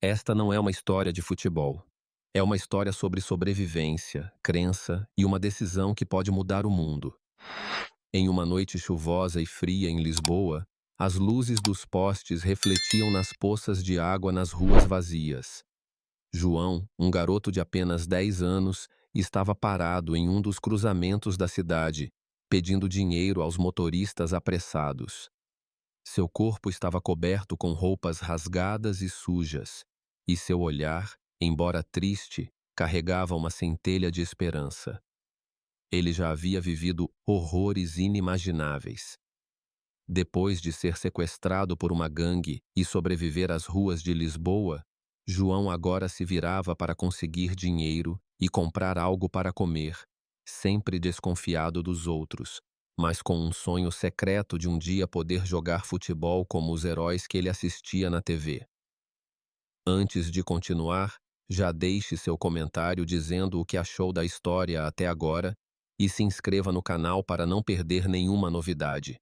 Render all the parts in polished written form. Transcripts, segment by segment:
Esta não é uma história de futebol. É uma história sobre sobrevivência, crença e uma decisão que pode mudar o mundo. Em uma noite chuvosa e fria em Lisboa, as luzes dos postes refletiam nas poças de água nas ruas vazias. João, um garoto de apenas 10 anos, estava parado em um dos cruzamentos da cidade, pedindo dinheiro aos motoristas apressados. Seu corpo estava coberto com roupas rasgadas e sujas, e seu olhar, embora triste, carregava uma centelha de esperança. Ele já havia vivido horrores inimagináveis. Depois de ser sequestrado por uma gangue e sobreviver às ruas de Lisboa, João agora se virava para conseguir dinheiro e comprar algo para comer, sempre desconfiado dos outros, mas com um sonho secreto de um dia poder jogar futebol como os heróis que ele assistia na TV. Antes de continuar, já deixe seu comentário dizendo o que achou da história até agora e se inscreva no canal para não perder nenhuma novidade.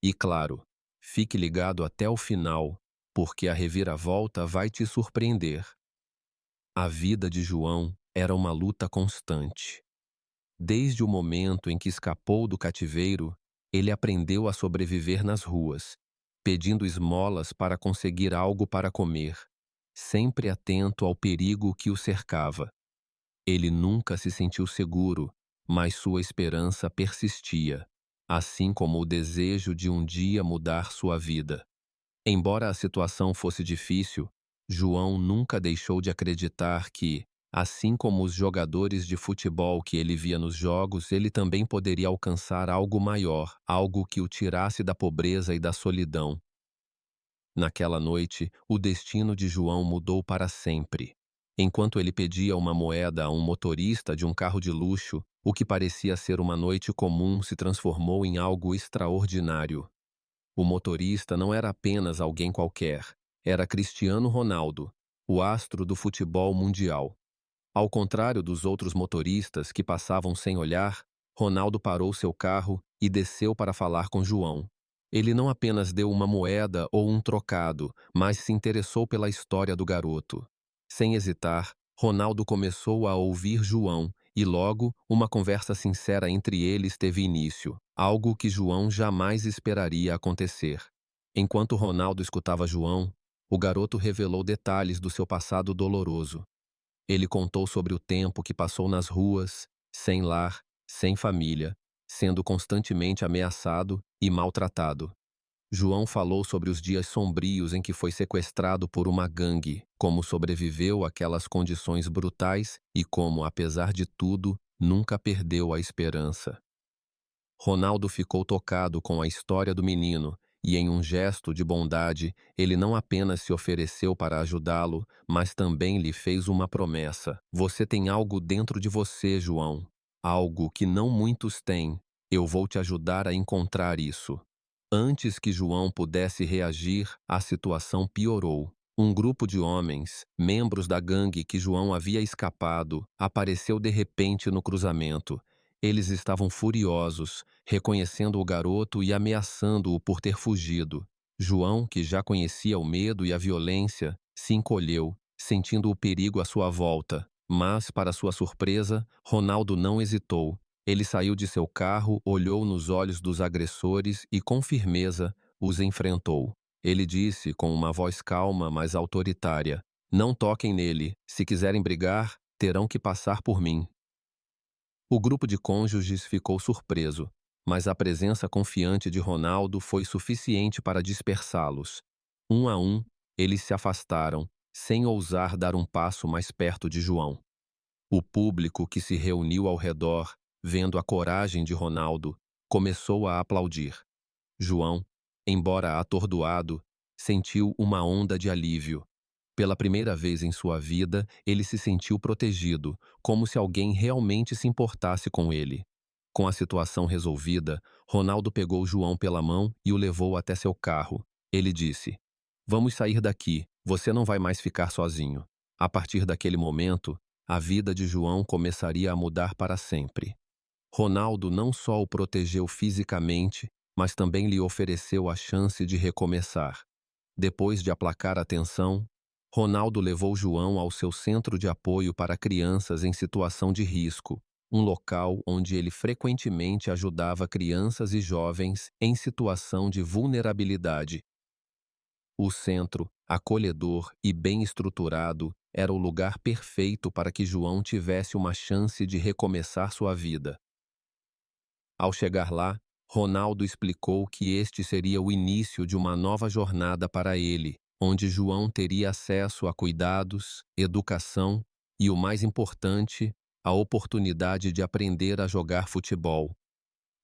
E claro, fique ligado até o final, porque a reviravolta vai te surpreender. A vida de João era uma luta constante. Desde o momento em que escapou do cativeiro, ele aprendeu a sobreviver nas ruas, pedindo esmolas para conseguir algo para comer, sempre atento ao perigo que o cercava. Ele nunca se sentiu seguro, mas sua esperança persistia, assim como o desejo de um dia mudar sua vida. Embora a situação fosse difícil, João nunca deixou de acreditar que, assim como os jogadores de futebol que ele via nos jogos, ele também poderia alcançar algo maior, algo que o tirasse da pobreza e da solidão. Naquela noite, o destino de João mudou para sempre. Enquanto ele pedia uma moeda a um motorista de um carro de luxo, o que parecia ser uma noite comum se transformou em algo extraordinário. O motorista não era apenas alguém qualquer, era Cristiano Ronaldo, o astro do futebol mundial. Ao contrário dos outros motoristas que passavam sem olhar, Ronaldo parou seu carro e desceu para falar com João. Ele não apenas deu uma moeda ou um trocado, mas se interessou pela história do garoto. Sem hesitar, Ronaldo começou a ouvir João e logo uma conversa sincera entre eles teve início, algo que João jamais esperaria acontecer. Enquanto Ronaldo escutava João, o garoto revelou detalhes do seu passado doloroso. Ele contou sobre o tempo que passou nas ruas, sem lar, sem família, sendo constantemente ameaçado e maltratado. João falou sobre os dias sombrios em que foi sequestrado por uma gangue, como sobreviveu àquelas condições brutais e como, apesar de tudo, nunca perdeu a esperança. Ronaldo ficou tocado com a história do menino e, em um gesto de bondade, ele não apenas se ofereceu para ajudá-lo, mas também lhe fez uma promessa. Você tem algo dentro de você, João. Algo que não muitos têm. Eu vou te ajudar a encontrar isso. Antes que João pudesse reagir, a situação piorou. Um grupo de homens, membros da gangue que João havia escapado, apareceu de repente no cruzamento. Eles estavam furiosos, reconhecendo o garoto e ameaçando-o por ter fugido. João, que já conhecia o medo e a violência, se encolheu, sentindo o perigo à sua volta. Mas, para sua surpresa, Ronaldo não hesitou. Ele saiu de seu carro, olhou nos olhos dos agressores e, com firmeza, os enfrentou. Ele disse com uma voz calma, mas autoritária: Não toquem nele. Se quiserem brigar, terão que passar por mim. O grupo de cônjuges ficou surpreso, mas a presença confiante de Ronaldo foi suficiente para dispersá-los. Um a um, eles se afastaram, sem ousar dar um passo mais perto de João. O público que se reuniu ao redor, vendo a coragem de Ronaldo, começou a aplaudir. João, embora atordoado, sentiu uma onda de alívio. Pela primeira vez em sua vida, ele se sentiu protegido, como se alguém realmente se importasse com ele. Com a situação resolvida, Ronaldo pegou João pela mão e o levou até seu carro. Ele disse: Vamos sair daqui, você não vai mais ficar sozinho. A partir daquele momento, a vida de João começaria a mudar para sempre. Ronaldo não só o protegeu fisicamente, mas também lhe ofereceu a chance de recomeçar. Depois de aplacar a tensão, Ronaldo levou João ao seu centro de apoio para crianças em situação de risco, um local onde ele frequentemente ajudava crianças e jovens em situação de vulnerabilidade. O centro, acolhedor e bem estruturado, era o lugar perfeito para que João tivesse uma chance de recomeçar sua vida. Ao chegar lá, Ronaldo explicou que este seria o início de uma nova jornada para ele, onde João teria acesso a cuidados, educação e, o mais importante, a oportunidade de aprender a jogar futebol.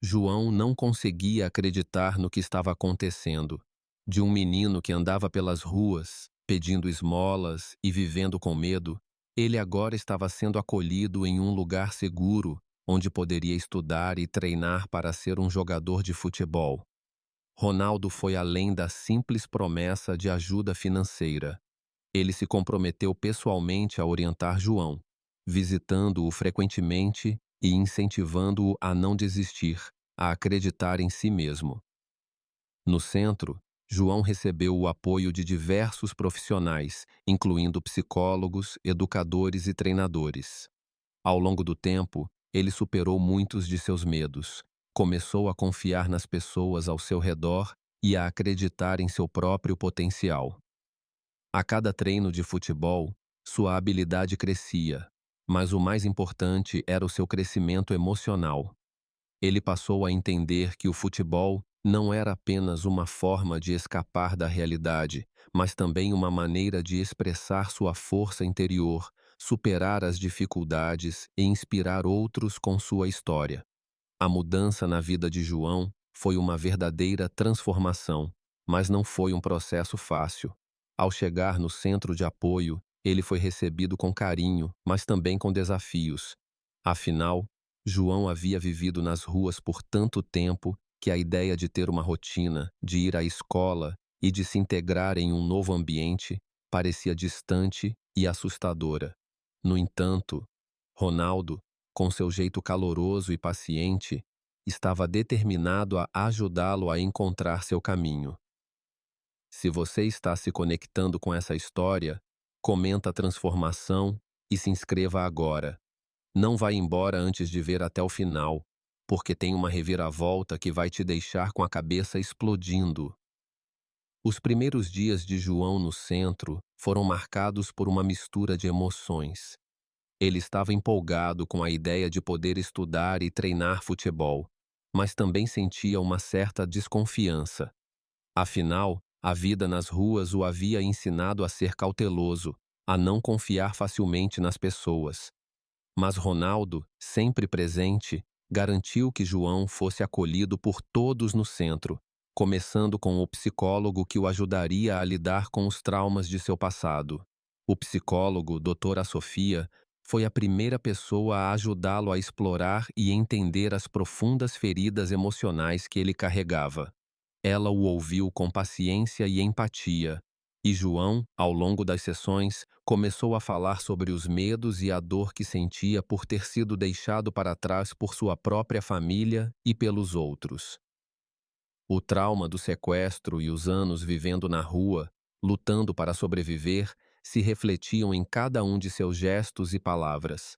João não conseguia acreditar no que estava acontecendo. De um menino que andava pelas ruas, pedindo esmolas e vivendo com medo, ele agora estava sendo acolhido em um lugar seguro, onde poderia estudar e treinar para ser um jogador de futebol. Ronaldo foi além da simples promessa de ajuda financeira. Ele se comprometeu pessoalmente a orientar João, visitando-o frequentemente e incentivando-o a não desistir, a acreditar em si mesmo. No centro, João recebeu o apoio de diversos profissionais, incluindo psicólogos, educadores e treinadores. Ao longo do tempo, ele superou muitos de seus medos, começou a confiar nas pessoas ao seu redor e a acreditar em seu próprio potencial. A cada treino de futebol, sua habilidade crescia, mas o mais importante era o seu crescimento emocional. Ele passou a entender que o futebol não era apenas uma forma de escapar da realidade, mas também uma maneira de expressar sua força interior, superar as dificuldades e inspirar outros com sua história. A mudança na vida de João foi uma verdadeira transformação, mas não foi um processo fácil. Ao chegar no centro de apoio, ele foi recebido com carinho, mas também com desafios. Afinal, João havia vivido nas ruas por tanto tempo que a ideia de ter uma rotina, de ir à escola e de se integrar em um novo ambiente parecia distante e assustadora. No entanto, Ronaldo, com seu jeito caloroso e paciente, estava determinado a ajudá-lo a encontrar seu caminho. Se você está se conectando com essa história, comenta a transformação e se inscreva agora. Não vá embora antes de ver até o final, porque tem uma reviravolta que vai te deixar com a cabeça explodindo. Os primeiros dias de João no centro foram marcados por uma mistura de emoções. Ele estava empolgado com a ideia de poder estudar e treinar futebol, mas também sentia uma certa desconfiança. Afinal, a vida nas ruas o havia ensinado a ser cauteloso, a não confiar facilmente nas pessoas. Mas Ronaldo, sempre presente, garantiu que João fosse acolhido por todos no centro, começando com o psicólogo que o ajudaria a lidar com os traumas de seu passado. O psicólogo, doutora Sofia, foi a primeira pessoa a ajudá-lo a explorar e entender as profundas feridas emocionais que ele carregava. Ela o ouviu com paciência e empatia, e João, ao longo das sessões, começou a falar sobre os medos e a dor que sentia por ter sido deixado para trás por sua própria família e pelos outros. O trauma do sequestro e os anos vivendo na rua, lutando para sobreviver, se refletiam em cada um de seus gestos e palavras.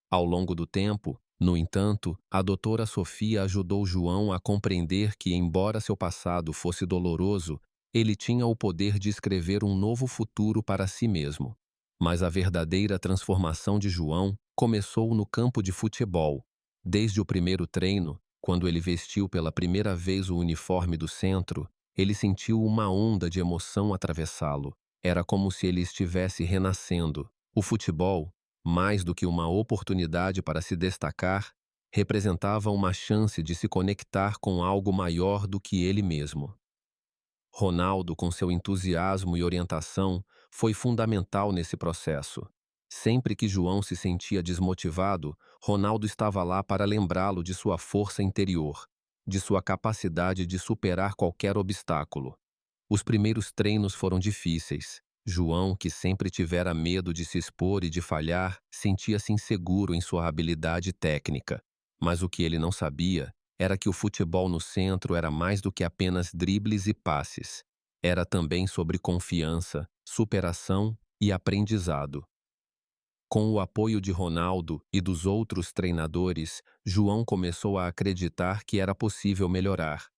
Ao longo do tempo, no entanto, a doutora Sofia ajudou João a compreender que, embora seu passado fosse doloroso, ele tinha o poder de escrever um novo futuro para si mesmo. Mas a verdadeira transformação de João começou no campo de futebol. Desde o primeiro treino, quando ele vestiu pela primeira vez o uniforme do centro, ele sentiu uma onda de emoção atravessá-lo. Era como se ele estivesse renascendo. O futebol, mais do que uma oportunidade para se destacar, representava uma chance de se conectar com algo maior do que ele mesmo. Ronaldo, com seu entusiasmo e orientação, foi fundamental nesse processo. Sempre que João se sentia desmotivado, Ronaldo estava lá para lembrá-lo de sua força interior, de sua capacidade de superar qualquer obstáculo. Os primeiros treinos foram difíceis. João, que sempre tivera medo de se expor e de falhar, sentia-se inseguro em sua habilidade técnica. Mas o que ele não sabia era que o futebol no centro era mais do que apenas dribles e passes. Era também sobre confiança, superação e aprendizado. Com o apoio de Ronaldo e dos outros treinadores, João começou a acreditar que era possível melhorar.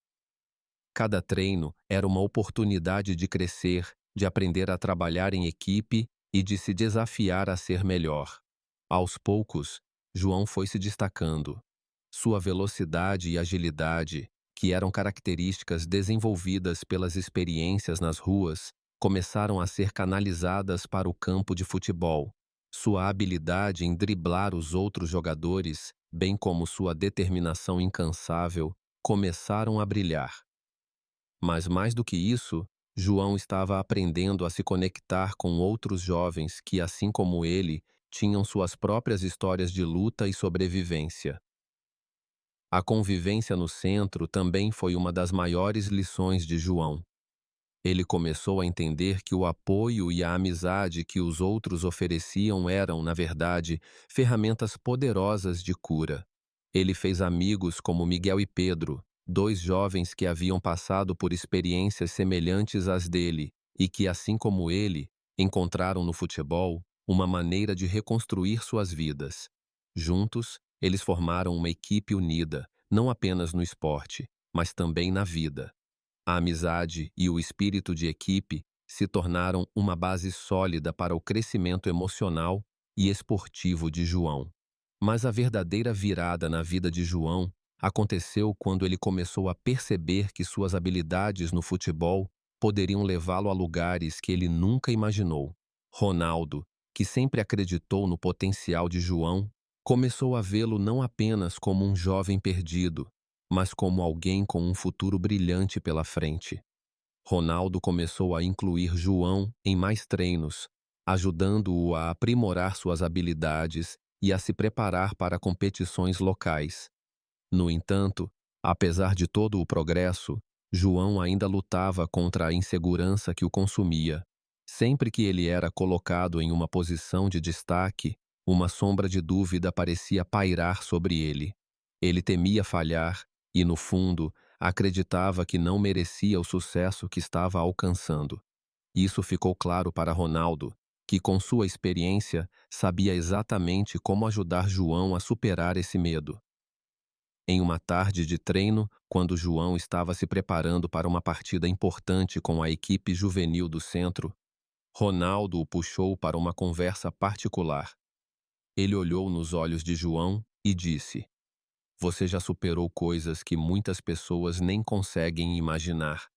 Cada treino era uma oportunidade de crescer, de aprender a trabalhar em equipe e de se desafiar a ser melhor. Aos poucos, João foi se destacando. Sua velocidade e agilidade, que eram características desenvolvidas pelas experiências nas ruas, começaram a ser canalizadas para o campo de futebol. Sua habilidade em driblar os outros jogadores, bem como sua determinação incansável, começaram a brilhar. Mas mais do que isso, João estava aprendendo a se conectar com outros jovens que, assim como ele, tinham suas próprias histórias de luta e sobrevivência. A convivência no centro também foi uma das maiores lições de João. Ele começou a entender que o apoio e a amizade que os outros ofereciam eram, na verdade, ferramentas poderosas de cura. Ele fez amigos como Miguel e Pedro, dois jovens que haviam passado por experiências semelhantes às dele e que, assim como ele, encontraram no futebol uma maneira de reconstruir suas vidas. Juntos, eles formaram uma equipe unida, não apenas no esporte, mas também na vida. A amizade e o espírito de equipe se tornaram uma base sólida para o crescimento emocional e esportivo de João. Mas a verdadeira virada na vida de João aconteceu quando ele começou a perceber que suas habilidades no futebol poderiam levá-lo a lugares que ele nunca imaginou. Ronaldo, que sempre acreditou no potencial de João, começou a vê-lo não apenas como um jovem perdido, mas como alguém com um futuro brilhante pela frente. Ronaldo começou a incluir João em mais treinos, ajudando-o a aprimorar suas habilidades e a se preparar para competições locais. No entanto, apesar de todo o progresso, João ainda lutava contra a insegurança que o consumia. Sempre que ele era colocado em uma posição de destaque, uma sombra de dúvida parecia pairar sobre ele. Ele temia falhar e, no fundo, acreditava que não merecia o sucesso que estava alcançando. Isso ficou claro para Ronaldo, que, com sua experiência, sabia exatamente como ajudar João a superar esse medo. Em uma tarde de treino, quando João estava se preparando para uma partida importante com a equipe juvenil do centro, Ronaldo o puxou para uma conversa particular. Ele olhou nos olhos de João e disse: "Você já superou coisas que muitas pessoas nem conseguem imaginar.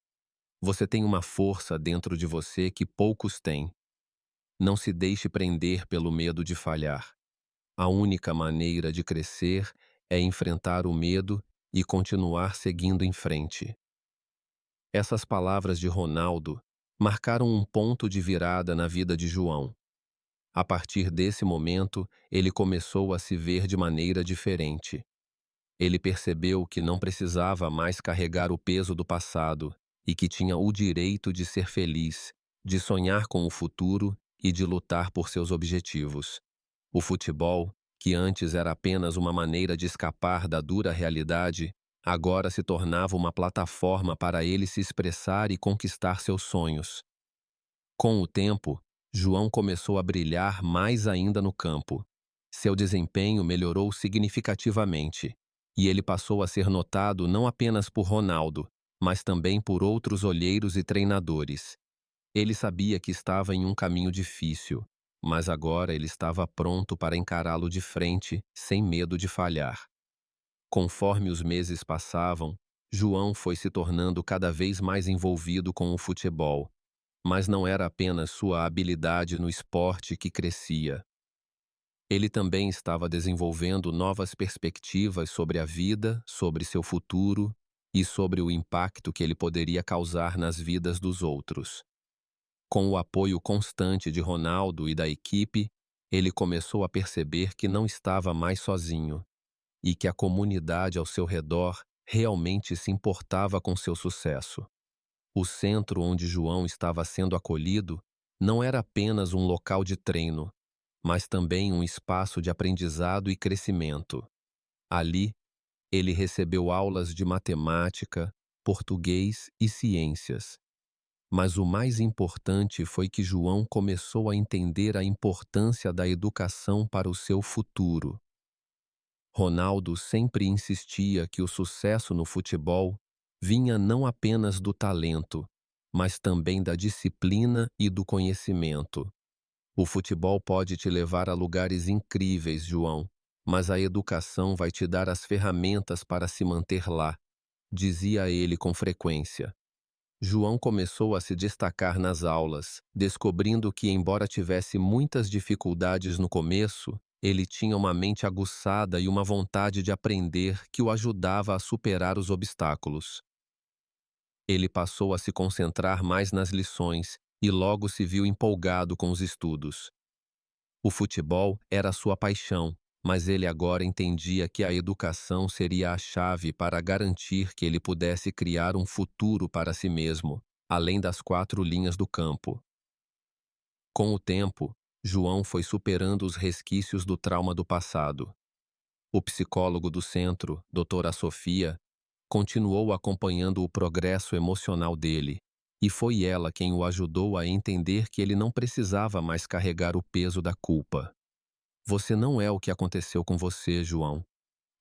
Você tem uma força dentro de você que poucos têm. Não se deixe prender pelo medo de falhar. A única maneira de crescer é enfrentar o medo e continuar seguindo em frente." Essas palavras de Ronaldo marcaram um ponto de virada na vida de João. A partir desse momento, ele começou a se ver de maneira diferente. Ele percebeu que não precisava mais carregar o peso do passado e que tinha o direito de ser feliz, de sonhar com o futuro e de lutar por seus objetivos. O futebol, que antes era apenas uma maneira de escapar da dura realidade, agora se tornava uma plataforma para ele se expressar e conquistar seus sonhos. Com o tempo, João começou a brilhar mais ainda no campo. Seu desempenho melhorou significativamente, e ele passou a ser notado não apenas por Ronaldo, mas também por outros olheiros e treinadores. Ele sabia que estava em um caminho difícil, mas agora ele estava pronto para encará-lo de frente, sem medo de falhar. Conforme os meses passavam, João foi se tornando cada vez mais envolvido com o futebol, mas não era apenas sua habilidade no esporte que crescia. Ele também estava desenvolvendo novas perspectivas sobre a vida, sobre seu futuro e sobre o impacto que ele poderia causar nas vidas dos outros. Com o apoio constante de Ronaldo e da equipe, ele começou a perceber que não estava mais sozinho e que a comunidade ao seu redor realmente se importava com seu sucesso. O centro onde João estava sendo acolhido não era apenas um local de treino, mas também um espaço de aprendizado e crescimento. Ali, ele recebeu aulas de matemática, português e ciências. Mas o mais importante foi que João começou a entender a importância da educação para o seu futuro. Ronaldo sempre insistia que o sucesso no futebol vinha não apenas do talento, mas também da disciplina e do conhecimento. O futebol pode te levar a lugares incríveis, João, mas a educação vai te dar as ferramentas para se manter lá, dizia ele com frequência. João começou a se destacar nas aulas, descobrindo que, embora tivesse muitas dificuldades no começo, ele tinha uma mente aguçada e uma vontade de aprender que o ajudava a superar os obstáculos. Ele passou a se concentrar mais nas lições e logo se viu empolgado com os estudos. O futebol era sua paixão, mas ele agora entendia que a educação seria a chave para garantir que ele pudesse criar um futuro para si mesmo, além das quatro linhas do campo. Com o tempo, João foi superando os resquícios do trauma do passado. O psicólogo do centro, doutora Sofia, continuou acompanhando o progresso emocional dele, e foi ela quem o ajudou a entender que ele não precisava mais carregar o peso da culpa. Você não é o que aconteceu com você, João.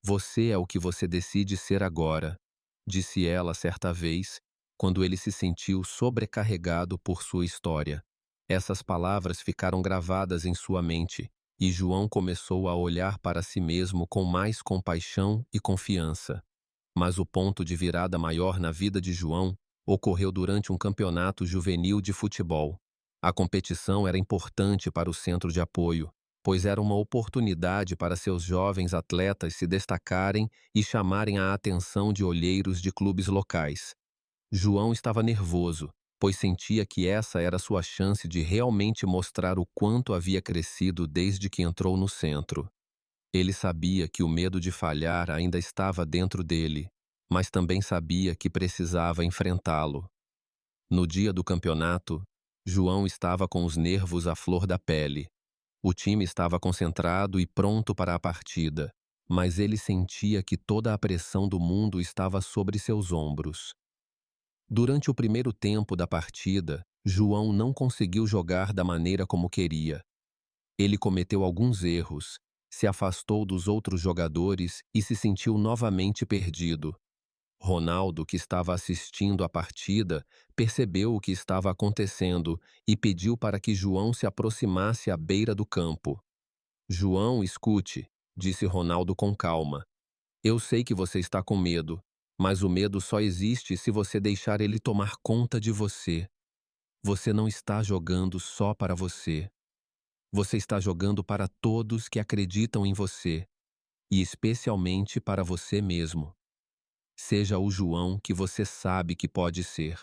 Você é o que você decide ser agora, disse ela certa vez, quando ele se sentiu sobrecarregado por sua história. Essas palavras ficaram gravadas em sua mente, e João começou a olhar para si mesmo com mais compaixão e confiança. Mas o ponto de virada maior na vida de João ocorreu durante um campeonato juvenil de futebol. A competição era importante para o centro de apoio, pois era uma oportunidade para seus jovens atletas se destacarem e chamarem a atenção de olheiros de clubes locais. João estava nervoso, pois sentia que essa era sua chance de realmente mostrar o quanto havia crescido desde que entrou no centro. Ele sabia que o medo de falhar ainda estava dentro dele, mas também sabia que precisava enfrentá-lo. No dia do campeonato, João estava com os nervos à flor da pele. O time estava concentrado e pronto para a partida, mas ele sentia que toda a pressão do mundo estava sobre seus ombros. Durante o primeiro tempo da partida, João não conseguiu jogar da maneira como queria. Ele cometeu alguns erros, se afastou dos outros jogadores e se sentiu novamente perdido. Ronaldo, que estava assistindo à partida, percebeu o que estava acontecendo e pediu para que João se aproximasse à beira do campo. João, escute, disse Ronaldo com calma. Eu sei que você está com medo, mas o medo só existe se você deixar ele tomar conta de você. Você não está jogando só para você. Você está jogando para todos que acreditam em você, e especialmente para você mesmo. Seja o João que você sabe que pode ser.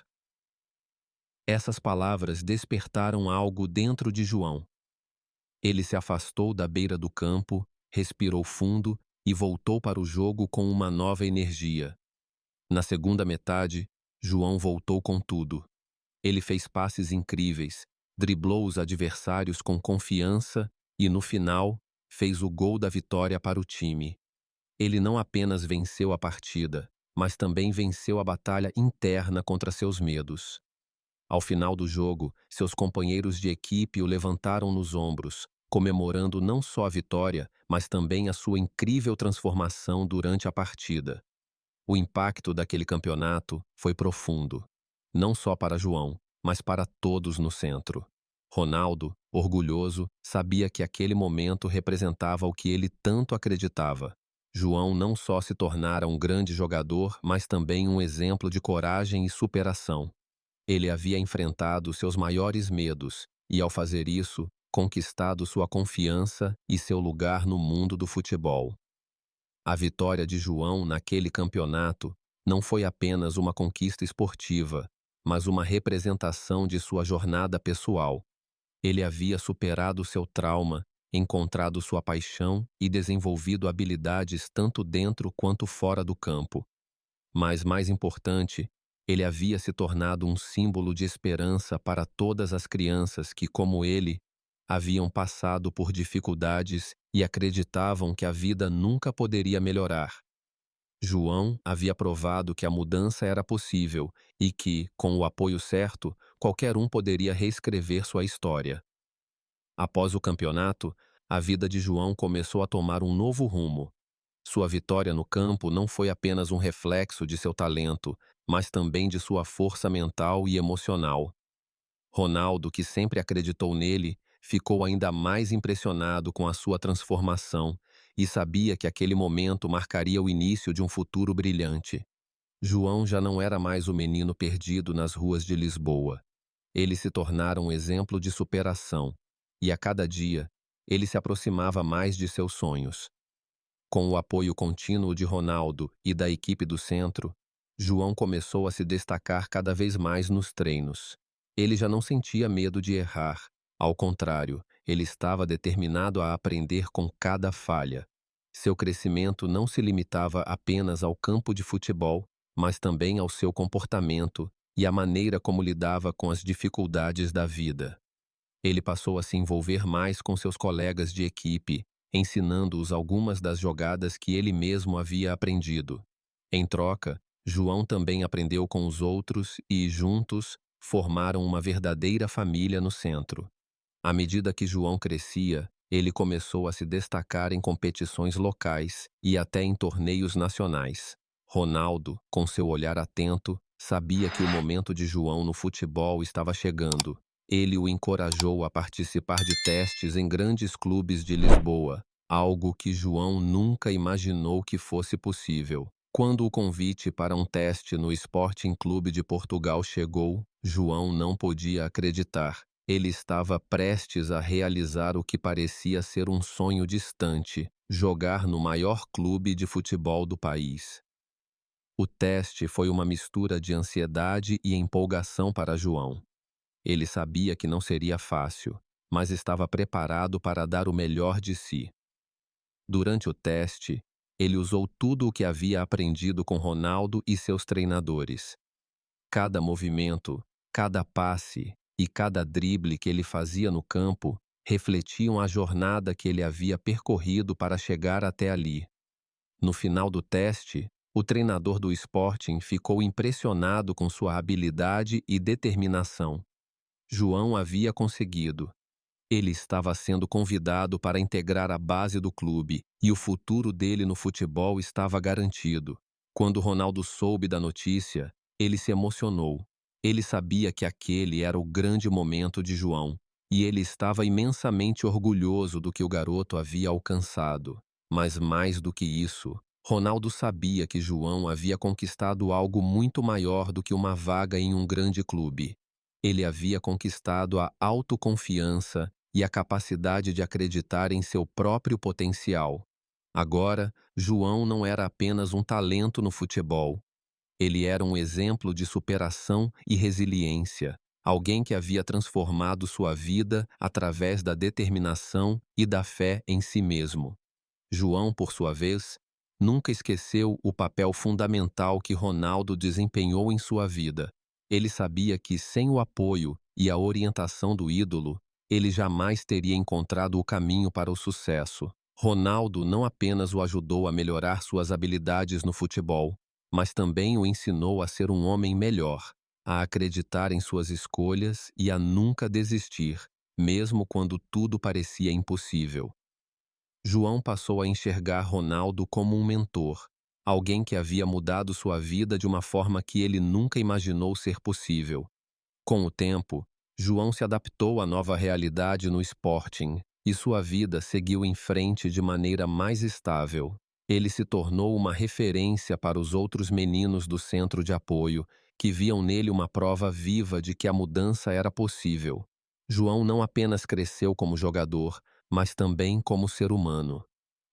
Essas palavras despertaram algo dentro de João. Ele se afastou da beira do campo, respirou fundo e voltou para o jogo com uma nova energia. Na segunda metade, João voltou com tudo. Ele fez passes incríveis, driblou os adversários com confiança e, no final, fez o gol da vitória para o time. Ele não apenas venceu a partida, mas também venceu a batalha interna contra seus medos. Ao final do jogo, seus companheiros de equipe o levantaram nos ombros, comemorando não só a vitória, mas também a sua incrível transformação durante a partida. O impacto daquele campeonato foi profundo, não só para João, mas para todos no centro. Ronaldo, orgulhoso, sabia que aquele momento representava o que ele tanto acreditava. João não só se tornara um grande jogador, mas também um exemplo de coragem e superação. Ele havia enfrentado seus maiores medos e, ao fazer isso, conquistado sua confiança e seu lugar no mundo do futebol. A vitória de João naquele campeonato não foi apenas uma conquista esportiva, mas uma representação de sua jornada pessoal. Ele havia superado seu trauma, encontrado sua paixão e desenvolvido habilidades tanto dentro quanto fora do campo. Mas, mais importante, ele havia se tornado um símbolo de esperança para todas as crianças que, como ele, haviam passado por dificuldades e acreditavam que a vida nunca poderia melhorar. João havia provado que a mudança era possível e que, com o apoio certo, qualquer um poderia reescrever sua história. Após o campeonato, a vida de João começou a tomar um novo rumo. Sua vitória no campo não foi apenas um reflexo de seu talento, mas também de sua força mental e emocional. Ronaldo, que sempre acreditou nele, ficou ainda mais impressionado com a sua transformação e sabia que aquele momento marcaria o início de um futuro brilhante. João já não era mais o menino perdido nas ruas de Lisboa. Ele se tornara um exemplo de superação, e a cada dia, ele se aproximava mais de seus sonhos. Com o apoio contínuo de Ronaldo e da equipe do centro, João começou a se destacar cada vez mais nos treinos. Ele já não sentia medo de errar. Ao contrário, ele estava determinado a aprender com cada falha. Seu crescimento não se limitava apenas ao campo de futebol, mas também ao seu comportamento e à maneira como lidava com as dificuldades da vida. Ele passou a se envolver mais com seus colegas de equipe, ensinando-os algumas das jogadas que ele mesmo havia aprendido. Em troca, João também aprendeu com os outros e, juntos, formaram uma verdadeira família no centro. À medida que João crescia, ele começou a se destacar em competições locais e até em torneios nacionais. Ronaldo, com seu olhar atento, sabia que o momento de João no futebol estava chegando. Ele o encorajou a participar de testes em grandes clubes de Lisboa, algo que João nunca imaginou que fosse possível. Quando o convite para um teste no Sporting Clube de Portugal chegou, João não podia acreditar. Ele estava prestes a realizar o que parecia ser um sonho distante: jogar no maior clube de futebol do país. O teste foi uma mistura de ansiedade e empolgação para João. Ele sabia que não seria fácil, mas estava preparado para dar o melhor de si. Durante o teste, ele usou tudo o que havia aprendido com Ronaldo e seus treinadores. Cada movimento, cada passe e cada drible que ele fazia no campo refletiam a jornada que ele havia percorrido para chegar até ali. No final do teste, o treinador do Sporting ficou impressionado com sua habilidade e determinação. João havia conseguido. Ele estava sendo convidado para integrar a base do clube e o futuro dele no futebol estava garantido. Quando Ronaldo soube da notícia, ele se emocionou. Ele sabia que aquele era o grande momento de João e ele estava imensamente orgulhoso do que o garoto havia alcançado. Mas mais do que isso, Ronaldo sabia que João havia conquistado algo muito maior do que uma vaga em um grande clube. Ele havia conquistado a autoconfiança e a capacidade de acreditar em seu próprio potencial. Agora, João não era apenas um talento no futebol. Ele era um exemplo de superação e resiliência, alguém que havia transformado sua vida através da determinação e da fé em si mesmo. João, por sua vez, nunca esqueceu o papel fundamental que Ronaldo desempenhou em sua vida. Ele sabia que, sem o apoio e a orientação do ídolo, ele jamais teria encontrado o caminho para o sucesso. Ronaldo não apenas o ajudou a melhorar suas habilidades no futebol, mas também o ensinou a ser um homem melhor, a acreditar em suas escolhas e a nunca desistir, mesmo quando tudo parecia impossível. João passou a enxergar Ronaldo como um mentor, alguém que havia mudado sua vida de uma forma que ele nunca imaginou ser possível. Com o tempo, João se adaptou à nova realidade no Sporting e sua vida seguiu em frente de maneira mais estável. Ele se tornou uma referência para os outros meninos do centro de apoio, que viam nele uma prova viva de que a mudança era possível. João não apenas cresceu como jogador, mas também como ser humano.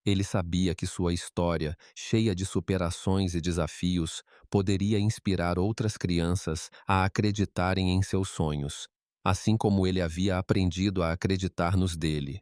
Ele sabia que sua história, cheia de superações e desafios, poderia inspirar outras crianças a acreditarem em seus sonhos, assim como ele havia aprendido a acreditar nos dele.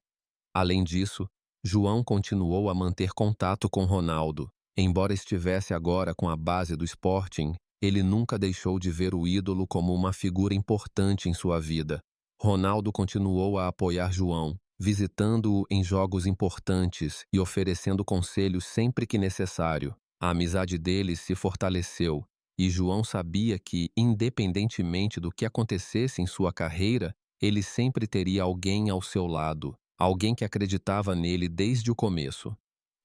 Além disso, João continuou a manter contato com Ronaldo. Embora estivesse agora com a base do Sporting, ele nunca deixou de ver o ídolo como uma figura importante em sua vida. Ronaldo continuou a apoiar João, visitando-o em jogos importantes e oferecendo conselhos sempre que necessário. A amizade deles se fortaleceu, e João sabia que, independentemente do que acontecesse em sua carreira, ele sempre teria alguém ao seu lado, alguém que acreditava nele desde o começo.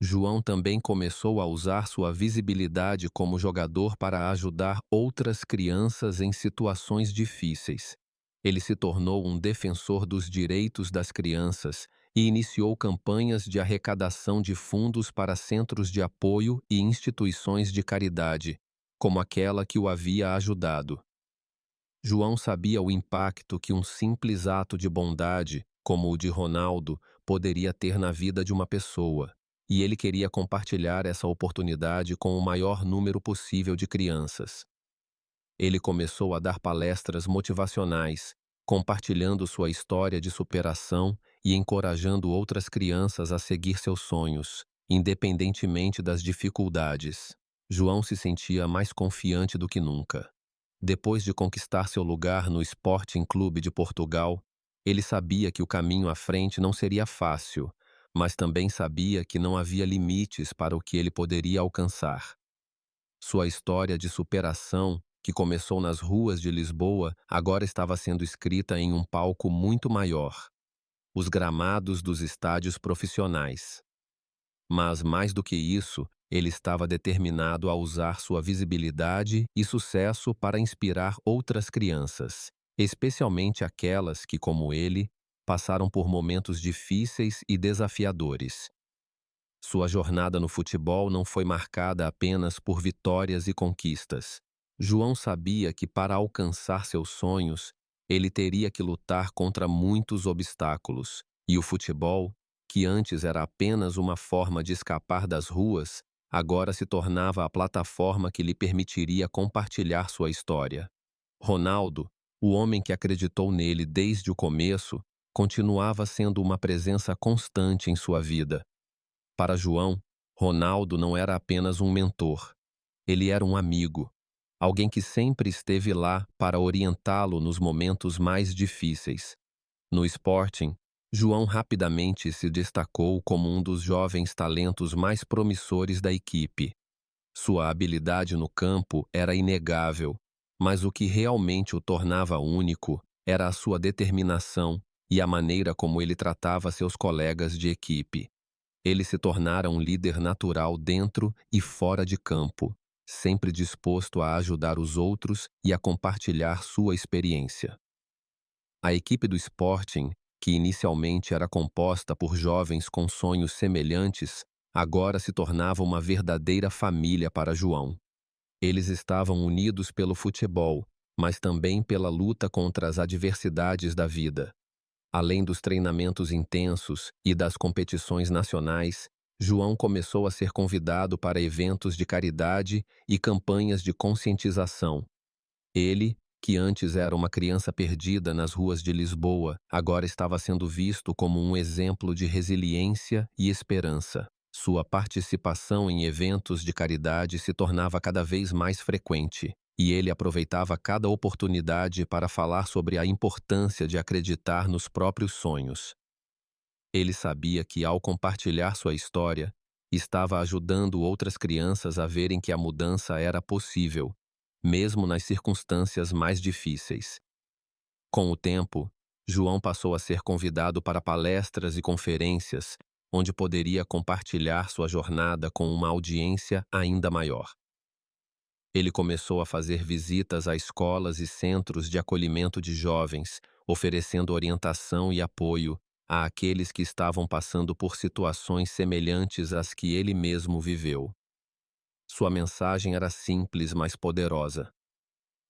João também começou a usar sua visibilidade como jogador para ajudar outras crianças em situações difíceis. Ele se tornou um defensor dos direitos das crianças e iniciou campanhas de arrecadação de fundos para centros de apoio e instituições de caridade, como aquela que o havia ajudado. João sabia o impacto que um simples ato de bondade, como o de Ronaldo, poderia ter na vida de uma pessoa, e ele queria compartilhar essa oportunidade com o maior número possível de crianças. Ele começou a dar palestras motivacionais, compartilhando sua história de superação e encorajando outras crianças a seguir seus sonhos, independentemente das dificuldades. João se sentia mais confiante do que nunca. Depois de conquistar seu lugar no Sporting Clube de Portugal, ele sabia que o caminho à frente não seria fácil, mas também sabia que não havia limites para o que ele poderia alcançar. Sua história de superação, que começou nas ruas de Lisboa, agora estava sendo escrita em um palco muito maior, os gramados dos estádios profissionais. Mas, mais do que isso, ele estava determinado a usar sua visibilidade e sucesso para inspirar outras crianças, especialmente aquelas que, como ele, passaram por momentos difíceis e desafiadores. Sua jornada no futebol não foi marcada apenas por vitórias e conquistas. João sabia que para alcançar seus sonhos, ele teria que lutar contra muitos obstáculos, e o futebol, que antes era apenas uma forma de escapar das ruas, agora se tornava a plataforma que lhe permitiria compartilhar sua história. Ronaldo, o homem que acreditou nele desde o começo, continuava sendo uma presença constante em sua vida. Para João, Ronaldo não era apenas um mentor, ele era um amigo, alguém que sempre esteve lá para orientá-lo nos momentos mais difíceis. No Sporting, João rapidamente se destacou como um dos jovens talentos mais promissores da equipe. Sua habilidade no campo era inegável, mas o que realmente o tornava único era a sua determinação e a maneira como ele tratava seus colegas de equipe. Ele se tornara um líder natural dentro e fora de campo, sempre disposto a ajudar os outros e a compartilhar sua experiência. A equipe do Sporting, que inicialmente era composta por jovens com sonhos semelhantes, agora se tornava uma verdadeira família para João. Eles estavam unidos pelo futebol, mas também pela luta contra as adversidades da vida. Além dos treinamentos intensos e das competições nacionais, João começou a ser convidado para eventos de caridade e campanhas de conscientização. Ele, que antes era uma criança perdida nas ruas de Lisboa, agora estava sendo visto como um exemplo de resiliência e esperança. Sua participação em eventos de caridade se tornava cada vez mais frequente, e ele aproveitava cada oportunidade para falar sobre a importância de acreditar nos próprios sonhos. Ele sabia que, ao compartilhar sua história, estava ajudando outras crianças a verem que a mudança era possível, mesmo nas circunstâncias mais difíceis. Com o tempo, João passou a ser convidado para palestras e conferências, onde poderia compartilhar sua jornada com uma audiência ainda maior. Ele começou a fazer visitas a escolas e centros de acolhimento de jovens, oferecendo orientação e apoio àqueles que estavam passando por situações semelhantes às que ele mesmo viveu. Sua mensagem era simples, mas poderosa.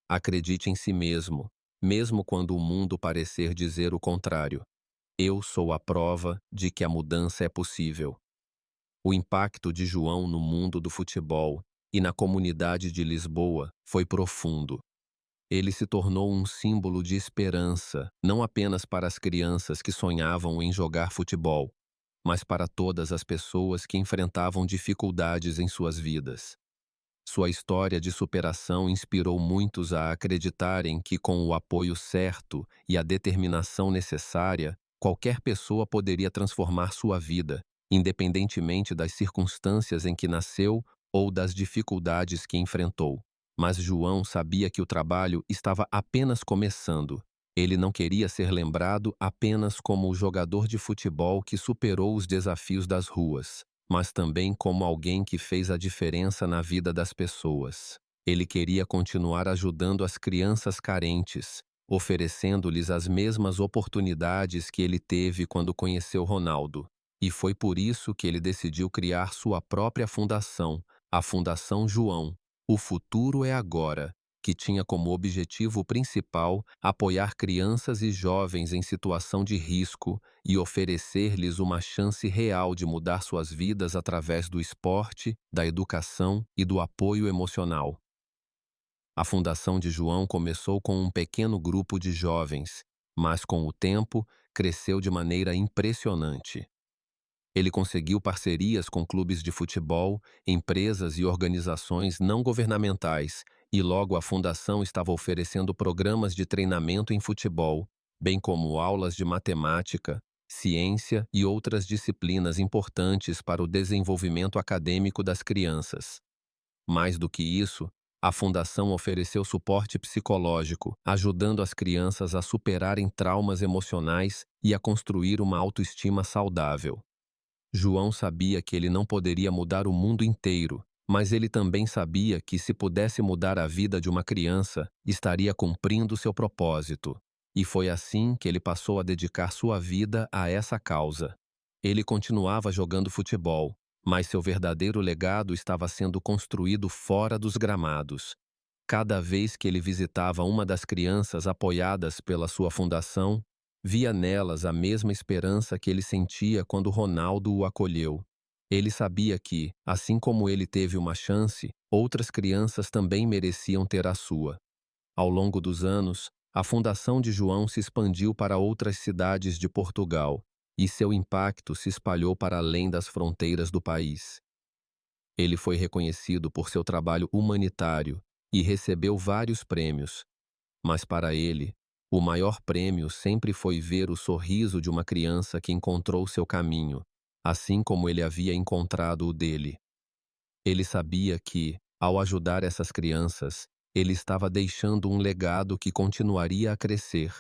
Acredite em si mesmo, mesmo quando o mundo parecer dizer o contrário. Eu sou a prova de que a mudança é possível. O impacto de João no mundo do futebol e na comunidade de Lisboa foi profundo. Ele se tornou um símbolo de esperança, não apenas para as crianças que sonhavam em jogar futebol, mas para todas as pessoas que enfrentavam dificuldades em suas vidas. Sua história de superação inspirou muitos a acreditarem que, com o apoio certo e a determinação necessária, qualquer pessoa poderia transformar sua vida, independentemente das circunstâncias em que nasceu ou das dificuldades que enfrentou. Mas João sabia que o trabalho estava apenas começando. Ele não queria ser lembrado apenas como o jogador de futebol que superou os desafios das ruas, mas também como alguém que fez a diferença na vida das pessoas. Ele queria continuar ajudando as crianças carentes, oferecendo-lhes as mesmas oportunidades que ele teve quando conheceu Ronaldo. E foi por isso que ele decidiu criar sua própria fundação, a Fundação João. O futuro é agora, que tinha como objetivo principal apoiar crianças e jovens em situação de risco e oferecer-lhes uma chance real de mudar suas vidas através do esporte, da educação e do apoio emocional. A Fundação de João começou com um pequeno grupo de jovens, mas com o tempo cresceu de maneira impressionante. Ele conseguiu parcerias com clubes de futebol, empresas e organizações não governamentais, e logo a fundação estava oferecendo programas de treinamento em futebol, bem como aulas de matemática, ciência e outras disciplinas importantes para o desenvolvimento acadêmico das crianças. Mais do que isso, a fundação ofereceu suporte psicológico, ajudando as crianças a superarem traumas emocionais e a construir uma autoestima saudável. João sabia que ele não poderia mudar o mundo inteiro, mas ele também sabia que se pudesse mudar a vida de uma criança, estaria cumprindo seu propósito. E foi assim que ele passou a dedicar sua vida a essa causa. Ele continuava jogando futebol, mas seu verdadeiro legado estava sendo construído fora dos gramados. Cada vez que ele visitava uma das crianças apoiadas pela sua fundação, via nelas a mesma esperança que ele sentia quando Ronaldo o acolheu. Ele sabia que, assim como ele teve uma chance, outras crianças também mereciam ter a sua. Ao longo dos anos, a Fundação de João se expandiu para outras cidades de Portugal, e seu impacto se espalhou para além das fronteiras do país. Ele foi reconhecido por seu trabalho humanitário e recebeu vários prêmios, mas para ele, o maior prêmio sempre foi ver o sorriso de uma criança que encontrou seu caminho, assim como ele havia encontrado o dele. Ele sabia que, ao ajudar essas crianças, ele estava deixando um legado que continuaria a crescer,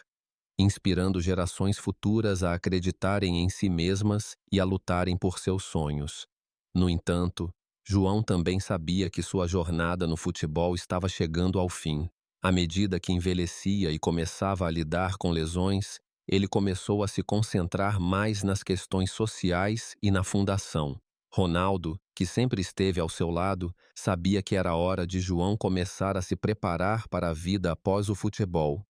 inspirando gerações futuras a acreditarem em si mesmas e a lutarem por seus sonhos. No entanto, João também sabia que sua jornada no futebol estava chegando ao fim. À medida que envelhecia e começava a lidar com lesões, ele começou a se concentrar mais nas questões sociais e na fundação. Ronaldo, que sempre esteve ao seu lado, sabia que era hora de João começar a se preparar para a vida após o futebol.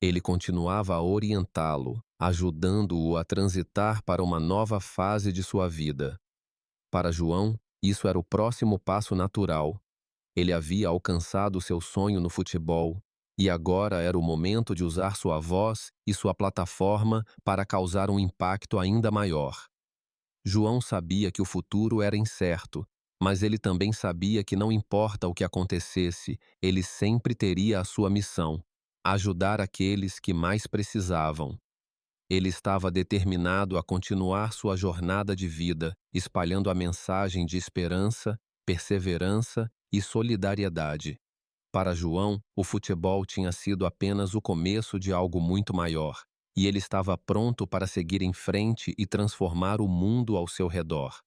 Ele continuava a orientá-lo, ajudando-o a transitar para uma nova fase de sua vida. Para João, isso era o próximo passo natural. Ele havia alcançado seu sonho no futebol, e agora era o momento de usar sua voz e sua plataforma para causar um impacto ainda maior. João sabia que o futuro era incerto, mas ele também sabia que não importa o que acontecesse, ele sempre teria a sua missão: ajudar aqueles que mais precisavam. Ele estava determinado a continuar sua jornada de vida, espalhando a mensagem de esperança, perseverança e solidariedade. Para João, o futebol tinha sido apenas o começo de algo muito maior, e ele estava pronto para seguir em frente e transformar o mundo ao seu redor.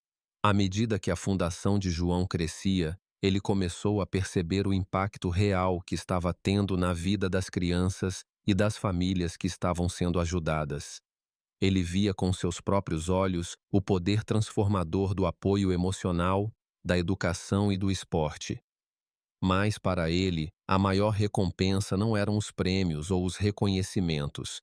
À medida que a fundação de João crescia, ele começou a perceber o impacto real que estava tendo na vida das crianças e das famílias que estavam sendo ajudadas. Ele via com seus próprios olhos o poder transformador do apoio emocional, da educação e do esporte. Mas para ele, a maior recompensa não eram os prêmios ou os reconhecimentos,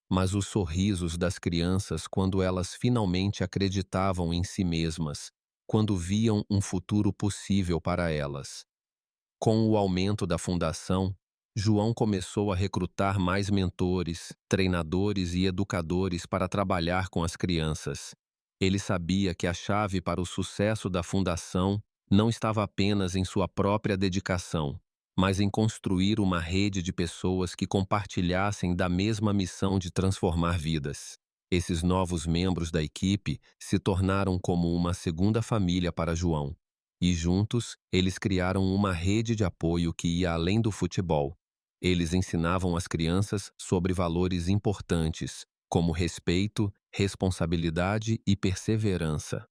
mas os sorrisos das crianças quando elas finalmente acreditavam em si mesmas, quando viam um futuro possível para elas. Com o aumento da fundação, João começou a recrutar mais mentores, treinadores e educadores para trabalhar com as crianças. Ele sabia que a chave para o sucesso da fundação não estava apenas em sua própria dedicação, mas em construir uma rede de pessoas que compartilhassem da mesma missão de transformar vidas. Esses novos membros da equipe se tornaram como uma segunda família para João. E juntos, eles criaram uma rede de apoio que ia além do futebol. Eles ensinavam as crianças sobre valores importantes, como respeito, responsabilidade e perseverança.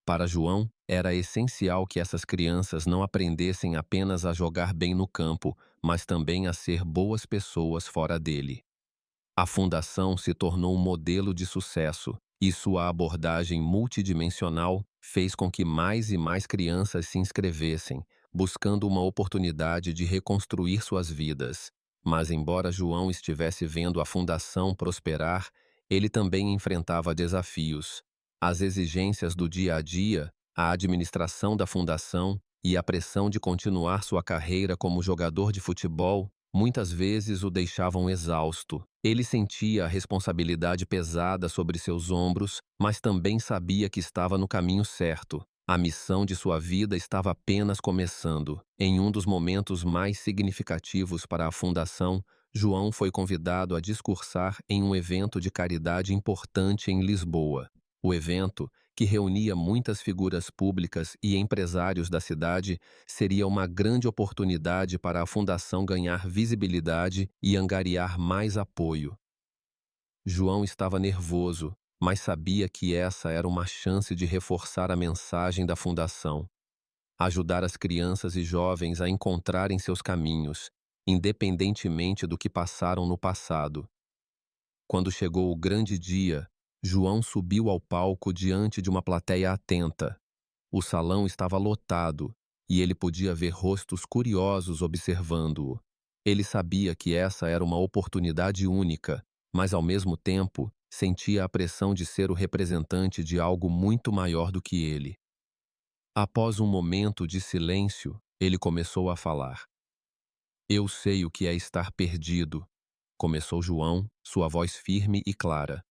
Para João, era essencial que essas crianças não aprendessem apenas a jogar bem no campo, mas também a ser boas pessoas fora dele. A fundação se tornou um modelo de sucesso, e sua abordagem multidimensional fez com que mais e mais crianças se inscrevessem, buscando uma oportunidade de reconstruir suas vidas. Mas, embora João estivesse vendo a fundação prosperar, ele também enfrentava desafios. As exigências do dia a dia, a administração da fundação e a pressão de continuar sua carreira como jogador de futebol muitas vezes o deixavam exausto. Ele sentia a responsabilidade pesada sobre seus ombros, mas também sabia que estava no caminho certo. A missão de sua vida estava apenas começando. Em um dos momentos mais significativos para a fundação, João foi convidado a discursar em um evento de caridade importante em Lisboa. O evento, que reunia muitas figuras públicas e empresários da cidade, seria uma grande oportunidade para a fundação ganhar visibilidade e angariar mais apoio. João estava nervoso, mas sabia que essa era uma chance de reforçar a mensagem da fundação, ajudar as crianças e jovens a encontrarem seus caminhos, independentemente do que passaram no passado. Quando chegou o grande dia, João subiu ao palco diante de uma plateia atenta. O salão estava lotado e ele podia ver rostos curiosos observando-o. Ele sabia que essa era uma oportunidade única, mas ao mesmo tempo sentia a pressão de ser o representante de algo muito maior do que ele. Após um momento de silêncio, ele começou a falar. Eu sei o que é estar perdido, começou João, sua voz firme e clara.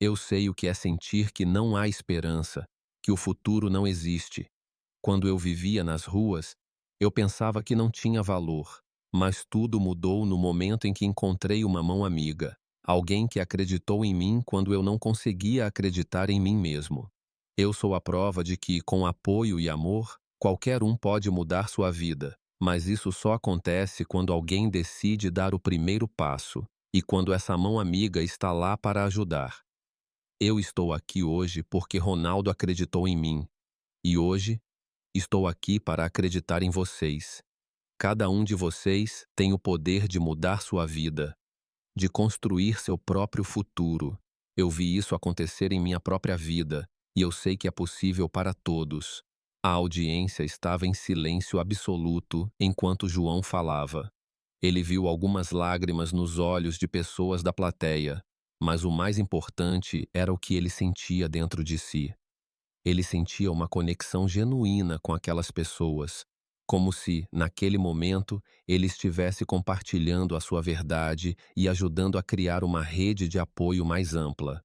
Eu sei o que é sentir que não há esperança, que o futuro não existe. Quando eu vivia nas ruas, eu pensava que não tinha valor, mas tudo mudou no momento em que encontrei uma mão amiga, alguém que acreditou em mim quando eu não conseguia acreditar em mim mesmo. Eu sou a prova de que, com apoio e amor, qualquer um pode mudar sua vida, mas isso só acontece quando alguém decide dar o primeiro passo e quando essa mão amiga está lá para ajudar. Eu estou aqui hoje porque Ronaldo acreditou em mim, e hoje estou aqui para acreditar em vocês. Cada um de vocês tem o poder de mudar sua vida, de construir seu próprio futuro. Eu vi isso acontecer em minha própria vida, e eu sei que é possível para todos. A audiência estava em silêncio absoluto enquanto João falava. Ele viu algumas lágrimas nos olhos de pessoas da plateia, mas o mais importante era o que ele sentia dentro de si. Ele sentia uma conexão genuína com aquelas pessoas, como se, naquele momento, ele estivesse compartilhando a sua verdade e ajudando a criar uma rede de apoio mais ampla.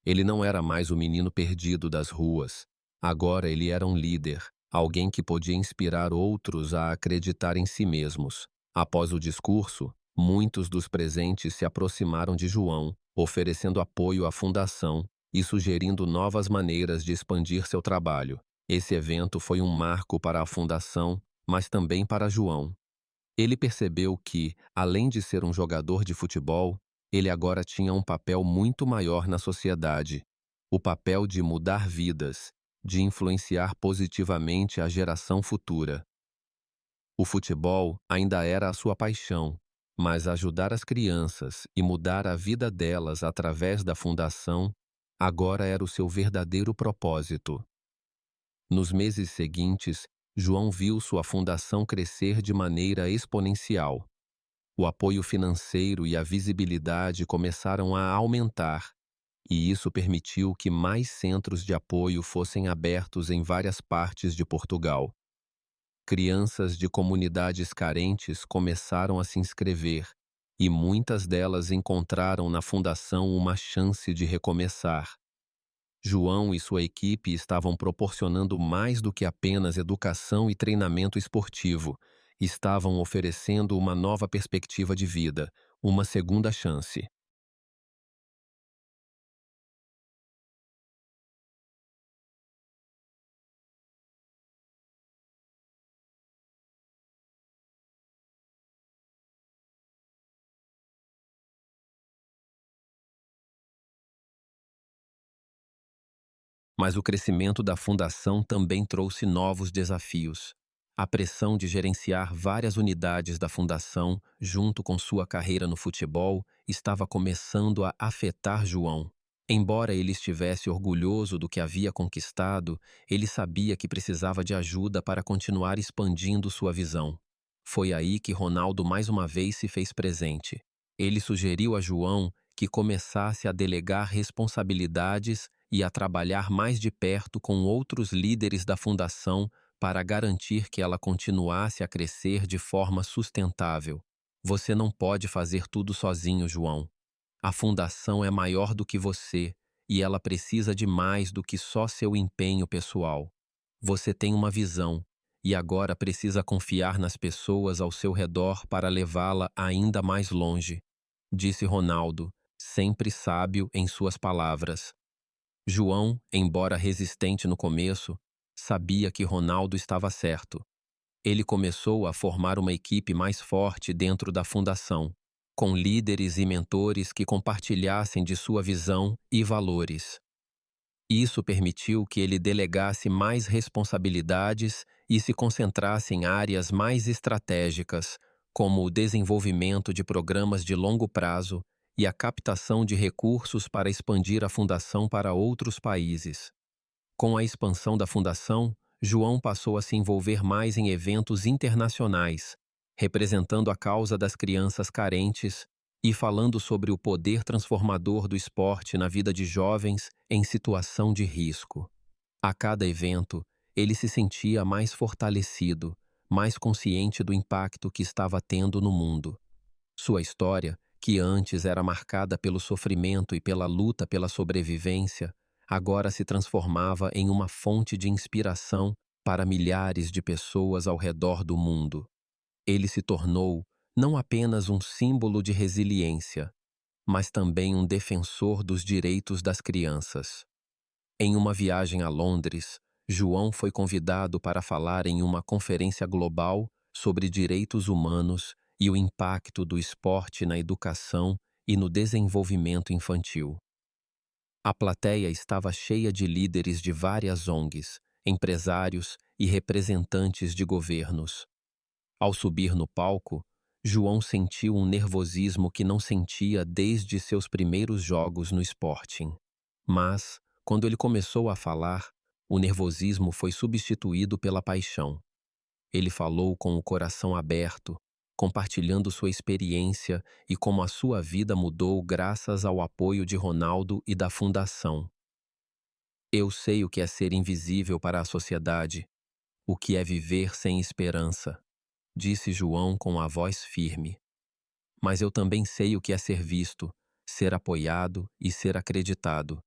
Ele não era mais o menino perdido das ruas. Agora ele era um líder, alguém que podia inspirar outros a acreditar em si mesmos. Após o discurso, muitos dos presentes se aproximaram de João, oferecendo apoio à fundação e sugerindo novas maneiras de expandir seu trabalho. Esse evento foi um marco para a fundação, mas também para João. Ele percebeu que, além de ser um jogador de futebol, ele agora tinha um papel muito maior na sociedade: o papel de mudar vidas, de influenciar positivamente a geração futura. O futebol ainda era a sua paixão, mas ajudar as crianças e mudar a vida delas através da fundação agora era o seu verdadeiro propósito. Nos meses seguintes, João viu sua fundação crescer de maneira exponencial. O apoio financeiro e a visibilidade começaram a aumentar, e isso permitiu que mais centros de apoio fossem abertos em várias partes de Portugal. Crianças de comunidades carentes começaram a se inscrever, e muitas delas encontraram na fundação uma chance de recomeçar. João e sua equipe estavam proporcionando mais do que apenas educação e treinamento esportivo. Estavam oferecendo uma nova perspectiva de vida, uma segunda chance. Mas o crescimento da fundação também trouxe novos desafios. A pressão de gerenciar várias unidades da fundação, junto com sua carreira no futebol, estava começando a afetar João. Embora ele estivesse orgulhoso do que havia conquistado, ele sabia que precisava de ajuda para continuar expandindo sua visão. Foi aí que Ronaldo mais uma vez se fez presente. Ele sugeriu a João que começasse a delegar responsabilidades e a trabalhar mais de perto com outros líderes da fundação para garantir que ela continuasse a crescer de forma sustentável. Você não pode fazer tudo sozinho, João. A fundação é maior do que você e ela precisa de mais do que só seu empenho pessoal. Você tem uma visão e agora precisa confiar nas pessoas ao seu redor para levá-la ainda mais longe, disse Ronaldo, sempre sábio em suas palavras. João, embora resistente no começo, sabia que Ronaldo estava certo. Ele começou a formar uma equipe mais forte dentro da fundação, com líderes e mentores que compartilhassem de sua visão e valores. Isso permitiu que ele delegasse mais responsabilidades e se concentrasse em áreas mais estratégicas, como o desenvolvimento de programas de longo prazo e a captação de recursos para expandir a fundação para outros países. Com a expansão da fundação, João passou a se envolver mais em eventos internacionais, representando a causa das crianças carentes e falando sobre o poder transformador do esporte na vida de jovens em situação de risco. A cada evento, ele se sentia mais fortalecido, mais consciente do impacto que estava tendo no mundo. Sua história, que antes era marcada pelo sofrimento e pela luta pela sobrevivência, agora se transformava em uma fonte de inspiração para milhares de pessoas ao redor do mundo. Ele se tornou não apenas um símbolo de resiliência, mas também um defensor dos direitos das crianças. Em uma viagem a Londres, João foi convidado para falar em uma conferência global sobre direitos humanos e o impacto do esporte na educação e no desenvolvimento infantil. A plateia estava cheia de líderes de várias ONGs, empresários e representantes de governos. Ao subir no palco, João sentiu um nervosismo que não sentia desde seus primeiros jogos no Sporting. Mas, quando ele começou a falar, o nervosismo foi substituído pela paixão. Ele falou com o coração aberto, compartilhando sua experiência e como a sua vida mudou graças ao apoio de Ronaldo e da Fundação. Eu sei o que é ser invisível para a sociedade, o que é viver sem esperança, disse João com a voz firme. Mas eu também sei o que é ser visto, ser apoiado e ser acreditado.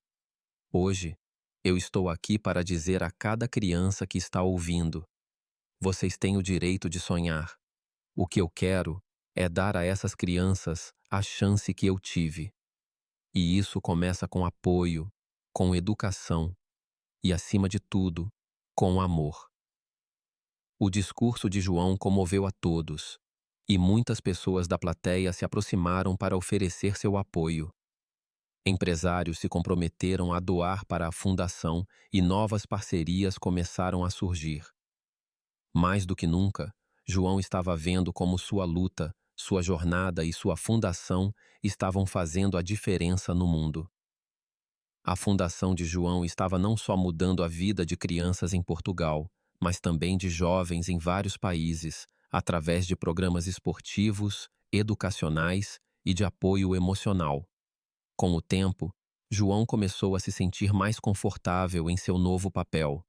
Hoje, eu estou aqui para dizer a cada criança que está ouvindo: vocês têm o direito de sonhar. O que eu quero é dar a essas crianças a chance que eu tive. E isso começa com apoio, com educação e, acima de tudo, com amor. O discurso de João comoveu a todos, e muitas pessoas da plateia se aproximaram para oferecer seu apoio. Empresários se comprometeram a doar para a fundação e novas parcerias começaram a surgir. Mais do que nunca, João estava vendo como sua luta, sua jornada e sua fundação estavam fazendo a diferença no mundo. A fundação de João estava não só mudando a vida de crianças em Portugal, mas também de jovens em vários países, através de programas esportivos, educacionais e de apoio emocional. Com o tempo, João começou a se sentir mais confortável em seu novo papel.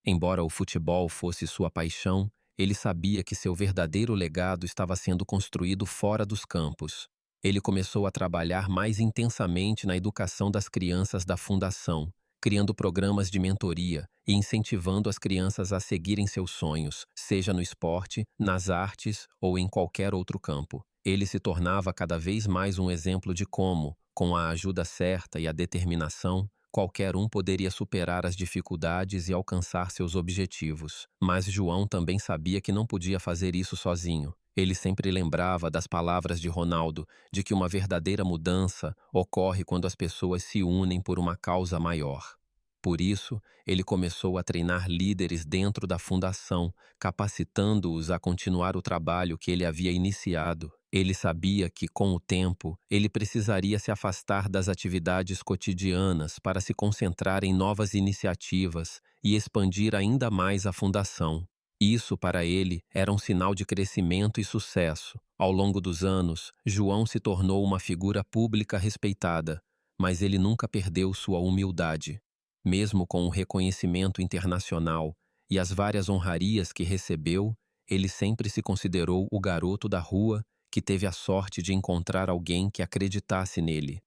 Embora o futebol fosse sua paixão, ele sabia que seu verdadeiro legado estava sendo construído fora dos campos. Ele começou a trabalhar mais intensamente na educação das crianças da fundação, criando programas de mentoria e incentivando as crianças a seguirem seus sonhos, seja no esporte, nas artes ou em qualquer outro campo. Ele se tornava cada vez mais um exemplo de como, com a ajuda certa e a determinação, qualquer um poderia superar as dificuldades e alcançar seus objetivos. Mas João também sabia que não podia fazer isso sozinho. Ele sempre lembrava das palavras de Ronaldo, de que uma verdadeira mudança ocorre quando as pessoas se unem por uma causa maior. Por isso, ele começou a treinar líderes dentro da fundação, capacitando-os a continuar o trabalho que ele havia iniciado. Ele sabia que, com o tempo, ele precisaria se afastar das atividades cotidianas para se concentrar em novas iniciativas e expandir ainda mais a fundação. Isso, para ele, era um sinal de crescimento e sucesso. Ao longo dos anos, João se tornou uma figura pública respeitada, mas ele nunca perdeu sua humildade. Mesmo com o reconhecimento internacional e as várias honrarias que recebeu, ele sempre se considerou o garoto da rua que teve a sorte de encontrar alguém que acreditasse nele.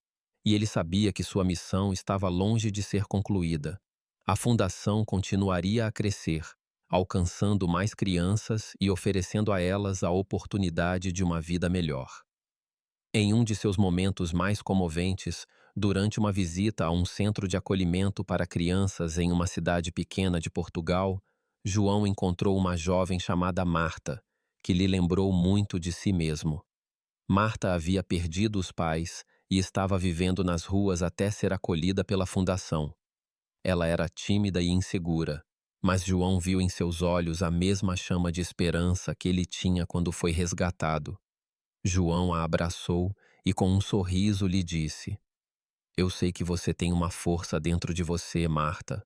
E ele sabia que sua missão estava longe de ser concluída. A fundação continuaria a crescer, alcançando mais crianças e oferecendo a elas a oportunidade de uma vida melhor. Em um de seus momentos mais comoventes, durante uma visita a um centro de acolhimento para crianças em uma cidade pequena de Portugal, João encontrou uma jovem chamada Marta, que lhe lembrou muito de si mesmo. Marta havia perdido os pais e estava vivendo nas ruas até ser acolhida pela fundação. Ela era tímida e insegura, mas João viu em seus olhos a mesma chama de esperança que ele tinha quando foi resgatado. João a abraçou e com um sorriso lhe disse: Eu sei que você tem uma força dentro de você, Marta.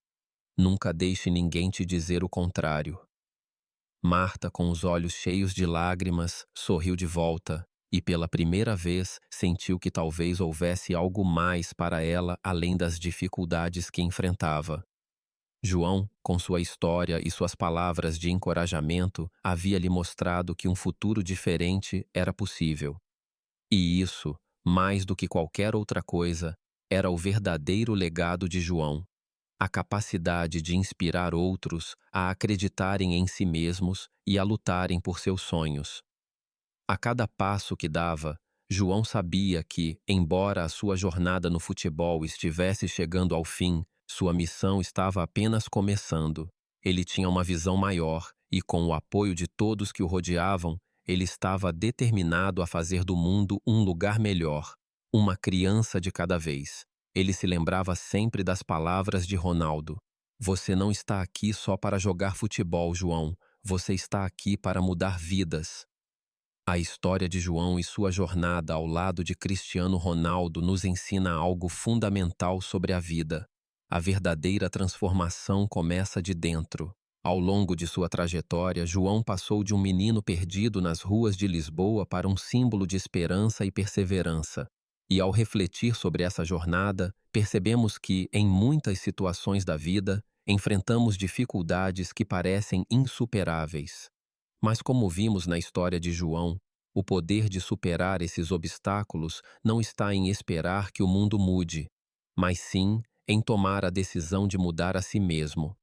Nunca deixe ninguém te dizer o contrário. Marta, com os olhos cheios de lágrimas, sorriu de volta e, pela primeira vez, sentiu que talvez houvesse algo mais para ela além das dificuldades que enfrentava. João, com sua história e suas palavras de encorajamento, havia lhe mostrado que um futuro diferente era possível. E isso, mais do que qualquer outra coisa, era o verdadeiro legado de João. A capacidade de inspirar outros a acreditarem em si mesmos e a lutarem por seus sonhos. A cada passo que dava, João sabia que, embora a sua jornada no futebol estivesse chegando ao fim, sua missão estava apenas começando. Ele tinha uma visão maior e, com o apoio de todos que o rodeavam, ele estava determinado a fazer do mundo um lugar melhor, uma criança de cada vez. Ele se lembrava sempre das palavras de Ronaldo: Você não está aqui só para jogar futebol, João. Você está aqui para mudar vidas. A história de João e sua jornada ao lado de Cristiano Ronaldo nos ensina algo fundamental sobre a vida. A verdadeira transformação começa de dentro. Ao longo de sua trajetória, João passou de um menino perdido nas ruas de Lisboa para um símbolo de esperança e perseverança. E ao refletir sobre essa jornada, percebemos que, em muitas situações da vida, enfrentamos dificuldades que parecem insuperáveis. Mas como vimos na história de João, o poder de superar esses obstáculos não está em esperar que o mundo mude, mas sim em tomar a decisão de mudar a si mesmo.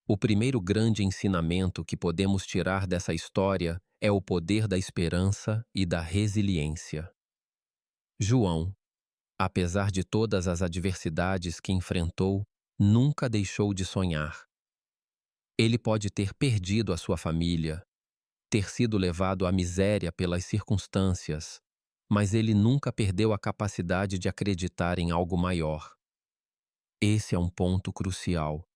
O primeiro grande ensinamento que podemos tirar dessa história é o poder da esperança e da resiliência. João, apesar de todas as adversidades que enfrentou, nunca deixou de sonhar. Ele pode ter perdido a sua família, ter sido levado à miséria pelas circunstâncias, mas ele nunca perdeu a capacidade de acreditar em algo maior. Esse é um ponto crucial.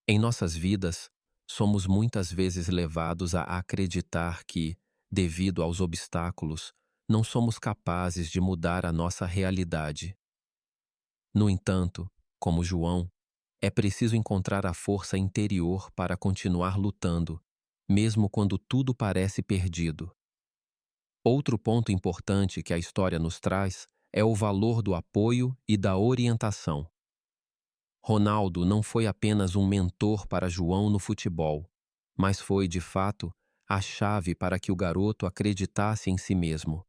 Em nossas vidas, somos muitas vezes levados a acreditar que, devido aos obstáculos, não somos capazes de mudar a nossa realidade. No entanto, como João, é preciso encontrar a força interior para continuar lutando, mesmo quando tudo parece perdido. Outro ponto importante que a história nos traz é o valor do apoio e da orientação. Ronaldo não foi apenas um mentor para João no futebol, mas foi, de fato, a chave para que o garoto acreditasse em si mesmo.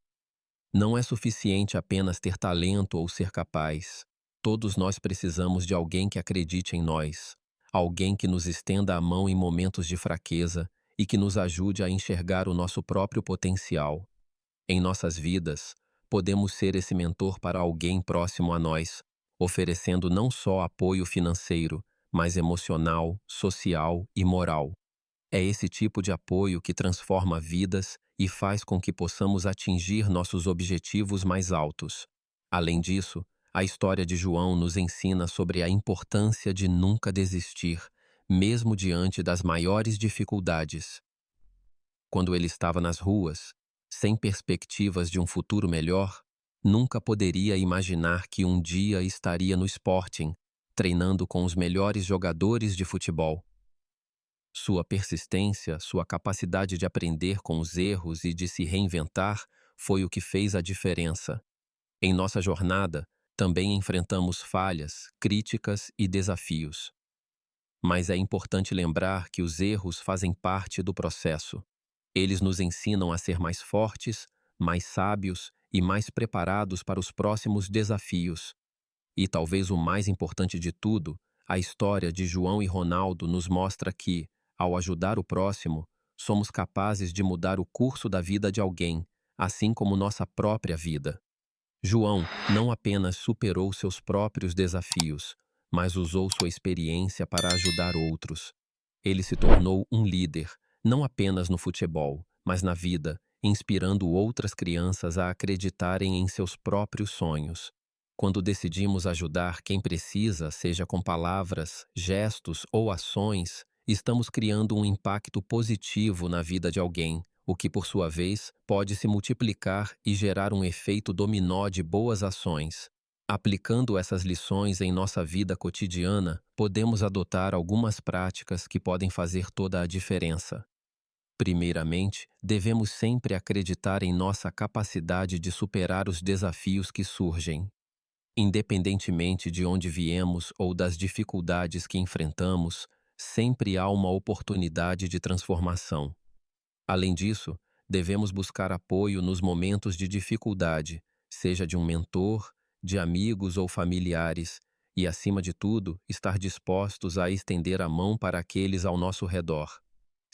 Não é suficiente apenas ter talento ou ser capaz. Todos nós precisamos de alguém que acredite em nós, alguém que nos estenda a mão em momentos de fraqueza e que nos ajude a enxergar o nosso próprio potencial. Em nossas vidas, podemos ser esse mentor para alguém próximo a nós, oferecendo não só apoio financeiro, mas emocional, social e moral. É esse tipo de apoio que transforma vidas e faz com que possamos atingir nossos objetivos mais altos. Além disso, A história de João nos ensina sobre a importância de nunca desistir, mesmo diante das maiores dificuldades. Quando ele estava nas ruas, sem perspectivas de um futuro melhor, nunca poderia imaginar que um dia estaria no Sporting, treinando com os melhores jogadores de futebol. Sua persistência, sua capacidade de aprender com os erros e de se reinventar foi o que fez a diferença. Em nossa jornada, também enfrentamos falhas, críticas e desafios. Mas é importante lembrar que os erros fazem parte do processo. Eles nos ensinam a ser mais fortes, mais sábios e mais preparados para os próximos desafios. E talvez o mais importante de tudo, a história de João e Ronaldo nos mostra que, ao ajudar o próximo, somos capazes de mudar o curso da vida de alguém, assim como nossa própria vida. João não apenas superou seus próprios desafios, mas usou sua experiência para ajudar outros. Ele se tornou um líder, não apenas no futebol, mas na vida, inspirando outras crianças a acreditarem em seus próprios sonhos. Quando decidimos ajudar quem precisa, seja com palavras, gestos ou ações, estamos criando um impacto positivo na vida de alguém, o que, por sua vez, pode se multiplicar e gerar um efeito dominó de boas ações. Aplicando essas lições em nossa vida cotidiana, podemos adotar algumas práticas que podem fazer toda a diferença. Primeiramente, devemos sempre acreditar em nossa capacidade de superar os desafios que surgem. Independentemente de onde viemos ou das dificuldades que enfrentamos, sempre há uma oportunidade de transformação. Além disso, devemos buscar apoio nos momentos de dificuldade, seja de um mentor, de amigos ou familiares, e, acima de tudo, estar dispostos a estender a mão para aqueles ao nosso redor.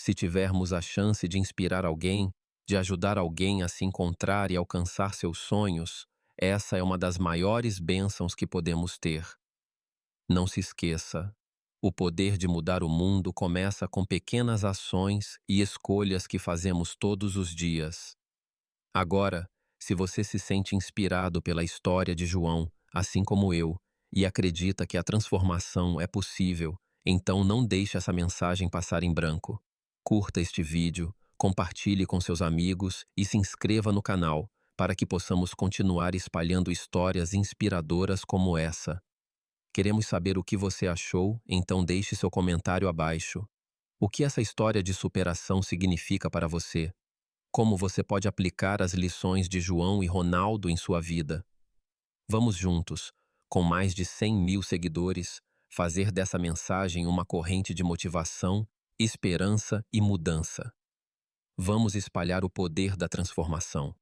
Se tivermos a chance de inspirar alguém, de ajudar alguém a se encontrar e alcançar seus sonhos, essa é uma das maiores bênçãos que podemos ter. Não se esqueça, o poder de mudar o mundo começa com pequenas ações e escolhas que fazemos todos os dias. Agora, se você se sente inspirado pela história de João, assim como eu, e acredita que a transformação é possível, então não deixe essa mensagem passar em branco. Curta este vídeo, compartilhe com seus amigos e se inscreva no canal, para que possamos continuar espalhando histórias inspiradoras como essa. Queremos saber o que você achou, então deixe seu comentário abaixo. O que essa história de superação significa para você? Como você pode aplicar as lições de João e Ronaldo em sua vida? Vamos juntos, com mais de 100.000 seguidores, fazer dessa mensagem uma corrente de motivação, esperança e mudança. Vamos espalhar o poder da transformação.